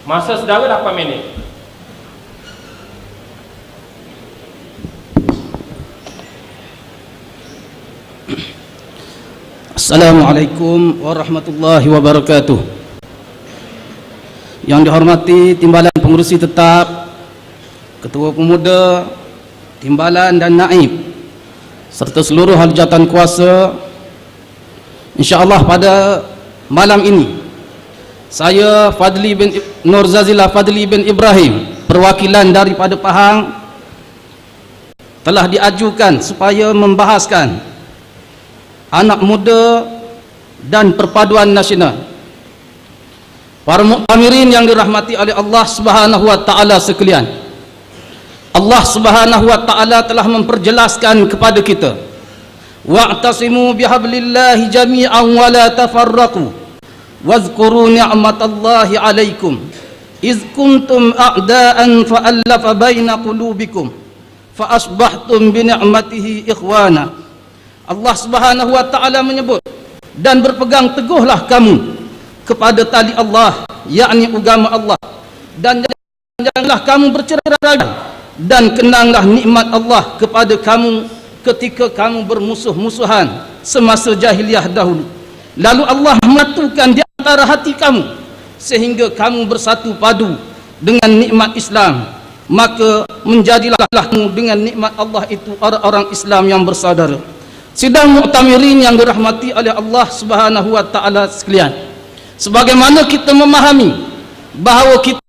Masa saudara 8 minit. Assalamualaikum warahmatullahi wabarakatuh. Yang dihormati Timbalan Pengerusi Tetap, Ketua Pemuda, Timbalan dan Naib, serta seluruh ahli jawatan kuasa, insya-Allah pada malam ini saya Fadli bin Nur Zazila Fadli bin Ibrahim, perwakilan daripada Pahang, telah diajukan supaya membahaskan anak muda dan perpaduan nasional. Para muktamirin yang dirahmati oleh Allah Subhanahu wa taala sekalian, Allah Subhanahu wa taala telah memperjelaskan kepada kita, wa'tasimu bihablillahi jami'an wa la tafarraqu wadhkuru ni'matallahi 'alaikum iz kuntum a'da'an fa'alafa baina qulubikum fa asbahtum bi ni'matihi ikhwana. Allah Subhanahu wa taala menyebut, dan berpegang teguhlah kamu kepada tali Allah, yakni agama Allah, dan janganlah kamu bercerai, dan kenanglah nikmat Allah kepada kamu ketika kamu bermusuh-musuhan semasa jahiliyah dahulu. Lalu Allah menyatukan di antara hati kamu sehingga kamu bersatu padu dengan nikmat Islam, maka menjadilah kamu dengan nikmat Allah itu orang-orang Islam yang bersaudara. Sidang muktamirin yang dirahmati oleh Allah Subhanahu wa taala sekalian, sebagaimana kita memahami bahawa kita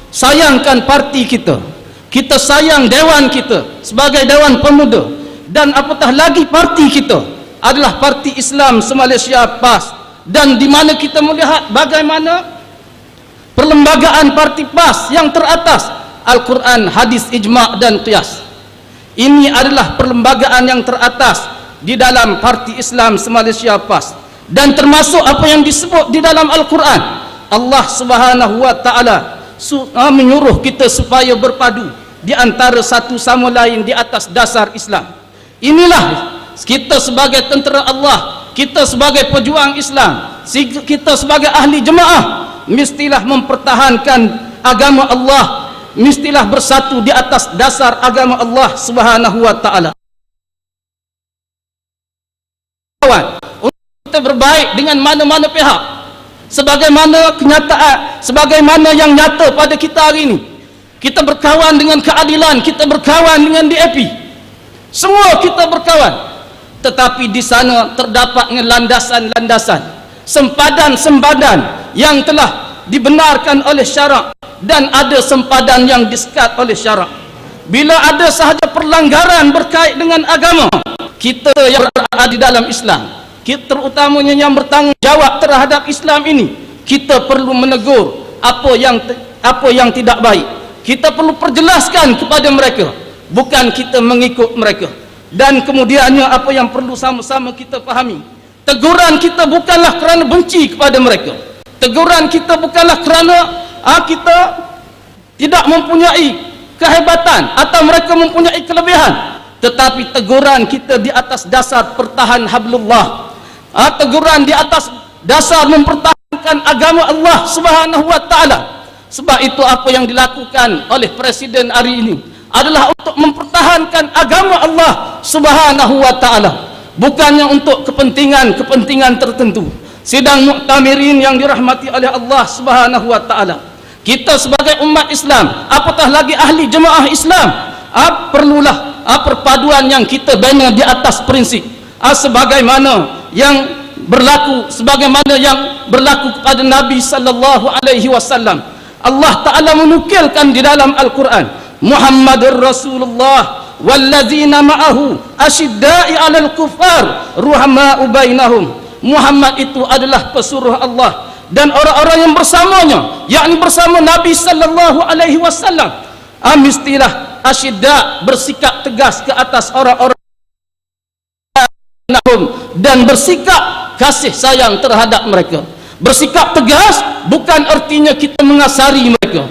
sayangkan parti kita, kita sayang dewan kita sebagai Dewan Pemuda, dan apatah lagi parti kita adalah Parti Islam se-Malaysia PAS, dan di mana kita melihat bagaimana perlembagaan parti PAS yang teratas Al-Quran, hadis, ijma' dan qiyas. Ini adalah perlembagaan yang teratas di dalam Parti Islam se-Malaysia PAS, dan termasuk apa yang disebut di dalam Al-Quran. Allah Subhanahu wa taala menyuruh kita supaya berpadu di antara satu sama lain di atas dasar Islam. Inilah kita sebagai tentera Allah, kita sebagai pejuang Islam, kita sebagai ahli jemaah, mestilah mempertahankan agama Allah, mestilah bersatu di atas dasar agama Allah Subhanahu wa taala. Untuk kita berbaik dengan mana-mana pihak, sebagaimana kenyataan, sebagaimana yang nyata pada kita hari ini. Kita berkawan dengan keadilan, kita berkawan dengan DAP, semua kita berkawan, tetapi di sana terdapat landasan-landasan, sempadan-sempadan yang telah dibenarkan oleh syarak, dan ada sempadan yang disekat oleh syarak. Bila ada sahaja perlanggaran berkait dengan agama, kita yang berada di dalam Islam, kita terutamanya yang bertanggung jawab terhadap Islam ini, kita perlu menegur apa yang tidak baik. Kita perlu perjelaskan kepada mereka, bukan kita mengikut mereka. Dan kemudiannya apa yang perlu sama-sama kita fahami, teguran kita bukanlah kerana benci kepada mereka, teguran kita bukanlah kerana kita tidak mempunyai kehebatan atau mereka mempunyai kelebihan, tetapi teguran kita di atas dasar pertahan hablullah, teguran di atas dasar mempertahankan agama Allah Subhanahu wa taala. Sebab itu apa yang dilakukan oleh Presiden hari ini adalah untuk mempertahankan agama Allah Subhanahu wa taala, bukannya untuk kepentingan tertentu. Sidang muktamirin yang dirahmati oleh Allah Subhanahu wa taala, kita sebagai umat Islam, apatah lagi ahli jemaah Islam, perlulah perpaduan yang kita bina di atas prinsip sebagaimana yang berlaku kepada Nabi sallallahu alaihi wasallam. Allah Ta'ala menukilkan di dalam Al-Quran, Muhammadur Rasulullah wallazina ma'ahu asyidda'i 'alal kuffar ruhama'u bainahum. Muhammad itu adalah pesuruh Allah, dan orang-orang yang bersamanya, yakni bersama Nabi sallallahu alaihi wasallam, mestilah asyidda, bersikap tegas ke atas orang-orang, dan bersikap kasih sayang terhadap mereka. Bersikap tegas bukan artinya kita mengasari mereka,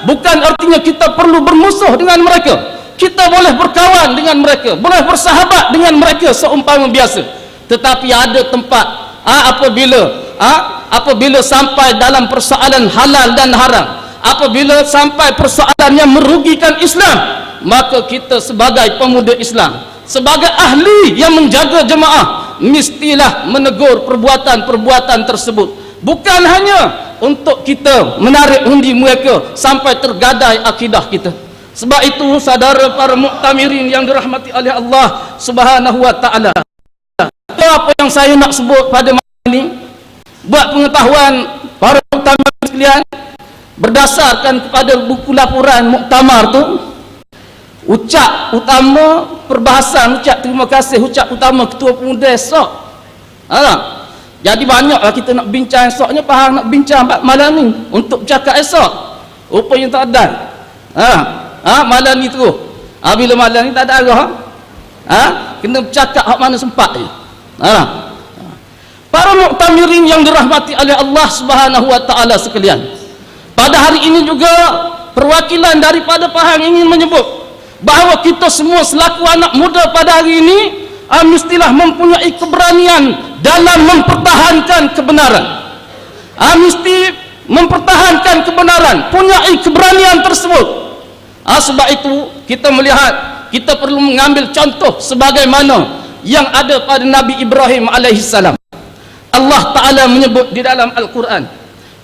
bukan artinya kita perlu bermusuh dengan mereka. Kita boleh berkawan dengan mereka, boleh bersahabat dengan mereka seumpama biasa, tetapi ada tempat apabila apabila sampai dalam persoalan halal dan haram, apabila sampai persoalan yang merugikan Islam, maka kita sebagai pemuda Islam, sebagai ahli yang menjaga jemaah, mestilah menegur perbuatan-perbuatan tersebut. Bukan hanya untuk kita menarik undi mereka sampai tergadai akidah kita. Sebab itu saudara para muktamirin yang dirahmati oleh Allah Subhanahu wa taala, apa yang saya nak sebut pada malam ini, buat pengetahuan para muktamirin sekalian, berdasarkan kepada buku laporan muktamar tu, ucap utama perbahasan, ucap terima kasih, ucap utama Ketua Pemuda esok. Jadi banyaklah kita nak bincang esoknya, faham nak bincang malam ni untuk bercakap esok. Rupanya tak ada. Malam ni terus. Bila malam ni tak ada arah. Kena bercakap hak mana sempat je. Para muktamirin yang dirahmati oleh Allah Subhanahu wa taala sekalian, pada hari ini juga perwakilan daripada Pahang ingin menyebut bahawa kita semua selaku anak muda pada hari ini mestilah mempunyai keberanian dalam mempertahankan kebenaran. Mesti mempertahankan kebenaran, punyai keberanian tersebut. Sebab itu kita melihat kita perlu mengambil contoh sebagaimana yang ada pada Nabi Ibrahim alaihissalam. Allah Ta'ala menyebut di dalam Al-Quran,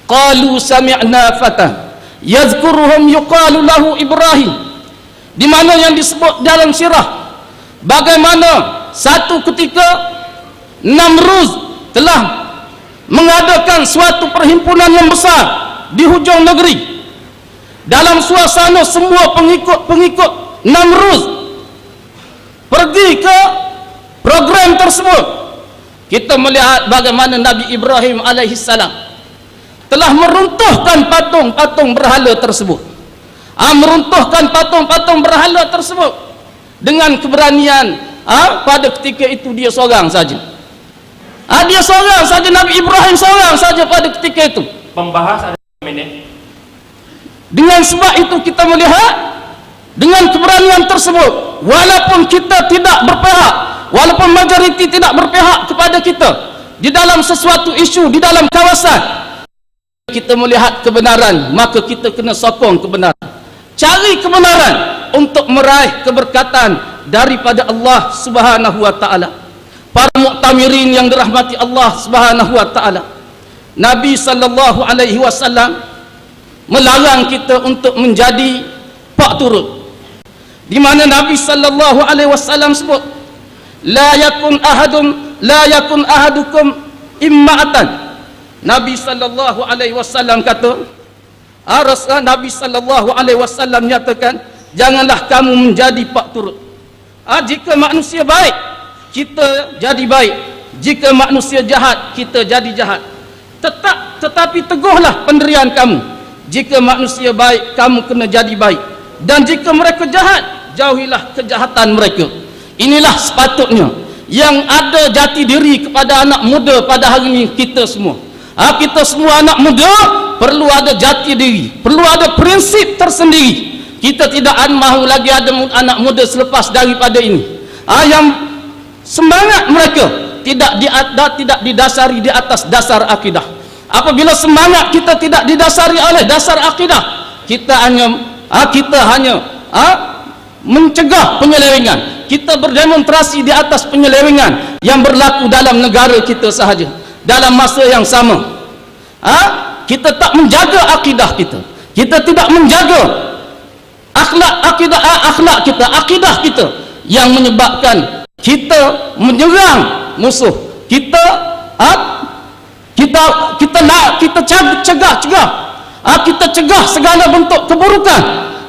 qalu sami'na fata yazkuruhum yuqalu lahu Ibrahim, di mana yang disebut dalam sirah bagaimana satu ketika Namrud telah mengadakan suatu perhimpunan yang besar di hujung negeri. Dalam suasana semua pengikut Namrud pergi ke program tersebut, kita melihat bagaimana Nabi Ibrahim alaihissalam telah meruntuhkan patung-patung berhala tersebut. Meruntuhkan patung-patung berhala tersebut dengan keberanian. Pada ketika itu dia seorang saja. Dia seorang saja, Nabi Ibrahim seorang saja pada ketika itu. Pembahas ada minit. Dengan sebab itu kita melihat dengan keberanian tersebut, walaupun kita tidak berpihak, walaupun majoriti tidak berpihak kepada kita di dalam sesuatu isu di dalam kawasan, kita melihat kebenaran, maka kita kena sokong kebenaran, cari kebenaran untuk meraih keberkatan daripada Allah Subhanahu wa taala. Para muktamirin yang dirahmati Allah Subhanahu wa taala, Nabi sallallahu alaihi wasallam melarang kita untuk menjadi pak turut, di mana Nabi sallallahu alaihi wasallam sebut, la yakun ahadukum imma'atan. Nabi sallallahu alaihi wasallam kata, Nabi sallallahu alaihi wasallam nyatakan, janganlah kamu menjadi pak turut. Jika manusia baik, kita jadi baik. Jika manusia jahat, kita jadi jahat. Tetapi teguhlah pendirian kamu. Jika manusia baik, kamu kena jadi baik. Dan jika mereka jahat, jauhilah kejahatan mereka. Inilah sepatutnya yang ada jati diri kepada anak muda pada hari ini kita semua. Kita semua anak muda perlu ada jati diri, perlu ada prinsip tersendiri. Kita tidak mahu lagi ada anak muda selepas daripada ini yang semangat mereka tidak didasari di atas dasar akidah. Apabila semangat kita tidak didasari oleh dasar akidah, kita hanya mencegah penyelewengan. Kita berdemonstrasi di atas penyelewengan yang berlaku dalam negara kita sahaja. Dalam masa yang sama, kita tak menjaga akidah kita. Kita tidak menjaga akidah kita yang menyebabkan kita menyerang musuh. Kita cegah segala bentuk keburukan,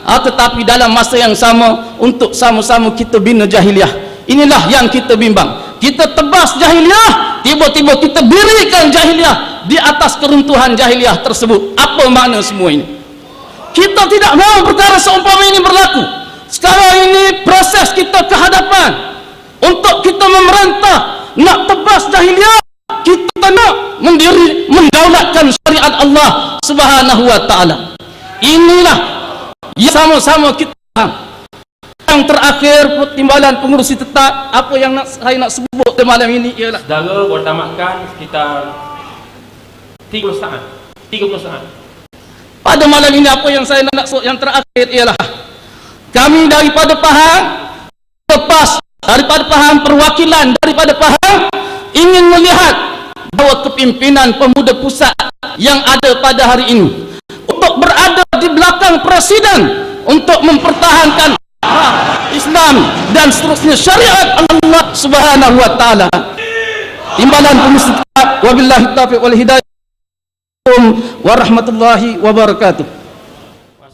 tetapi dalam masa yang sama untuk sama-sama kita bina jahiliah. Inilah yang kita bimbang. Kita tebas jahiliah, tiba-tiba kita dirikan jahiliah di atas keruntuhan jahiliah tersebut. Apa makna semua ini? Kita tidak mahu perkara seumpama ini berlaku. Sekarang ini proses kita ke hadapan untuk kita memerintah, nak tebas jahiliah. Kita nak mendaulatkan syariat Allah Subhanahu wa taala. Inilah yang sama-sama kita faham. Yang terakhir, timbalan pengurusi tetap, apa yang saya nak sebut malam ini ialah, saudara bertamatkan sekitar 30 saat. 30 saat. Pada malam ini apa yang saya nak yang terakhir ialah kami daripada Pahang lepas daripada Pahang perwakilan daripada Pahang ingin melihat bahawa kepimpinan pemuda pusat yang ada pada hari ini untuk berada di belakang presiden untuk mempertahankan Islam dan seterusnya syariat Allah Subhanahu wa taala. Timbalan Pengurusi Tetap, wabillahi taufiq wal hidayah warahmatullahi wabarakatuh.